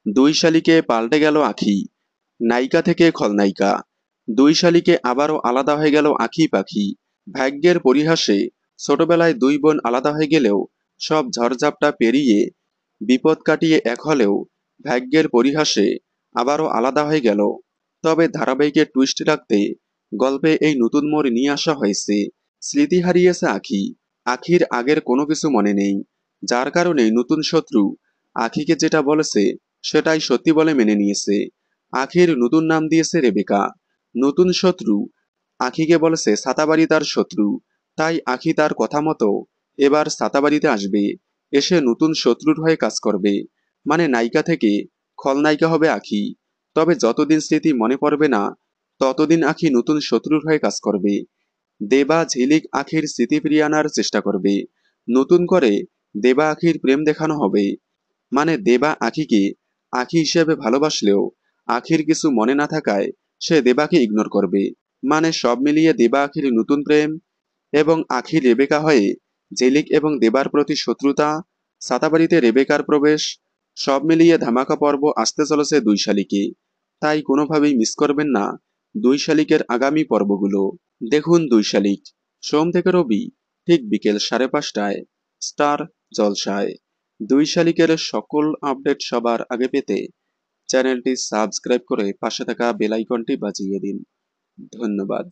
দুই শালিকে পাল্টে গেল আঁখি, নায়িকা থেকে খলনায়িকা। দুই শালিকে আবারও আলাদা হয়ে গেল আঁখি পাখি। ভাগ্যের পরিহাসে ছোটবেলায় দুই বোন আলাদা হয়ে গেলেও সব ঝড়ঝাপটা পেরিয়ে বিপদ কাটিয়ে এক হলেও ভাগ্যের পরিহাসে আবারও আলাদা হয়ে গেল। তবে ধারাবাহিকে টুইস্ট রাখতে গল্পে এই নতুন মোড় নিয়ে আসা হয়েছে। স্মৃতি হারিয়েছে আঁখি, আঁখির আগের কোনো কিছু মনে নেই, যার কারণে নতুন শত্রু আঁখিকে যেটা বলেছে সেটাই সত্যি বলে মেনে নিয়েছে। আঁখির নতুন নাম দিয়েছে রেবেকা। নতুন শত্রু আঁখিকে বলেছে ছাতাবাড়ি তার শত্রু, তাই আঁখি তার কথা মতো এবার ছাতাবাড়িতে আসবে, এসে নতুন শত্রুর হয়ে কাজ করবে। মানে নায়িকা থেকে খলনায়িকা হবে আঁখি। তবে যতদিন স্মৃতি মনে পড়বে না ততদিন আঁখি নতুন শত্রুর হয়ে কাজ করবে। দেবা ঝিলিক আঁখির স্মৃতি ফিরিয়ে আনার চেষ্টা করবে। নতুন করে দেবা আঁখির প্রেম দেখানো হবে। মানে দেবা আঁখিকে আঁখি হিসেবে ভালোবাসলেও আঁখির কিছু মনে না থাকায় সে দেবাকে ইগনোর করবে। মানে সব মিলিয়ে দেবা আঁখির নতুন প্রেম এবং আঁখি রেবেকা হয়ে জেলিক এবং দেবার প্রতি শত্রুতা, সাতাবাড়িতে রেবেকার প্রবেশ, সব মিলিয়ে ধামাকা পর্ব আসতে চলেছে দুই শালিকে। তাই কোনোভাবেই মিস করবেন না দুই শালিকের আগামী পর্বগুলো। দেখুন দুই শালিক সোম থেকে রবি ঠিক বিকেল 5:30টায় স্টার জলসায়। দুই শালিকের সকল আপডেট সবার আগে পেতে চ্যানেলটি সাবস্ক্রাইব করে পাশে থাকা বেল আইকনটি বাজিয়ে দিন। ধন্যবাদ।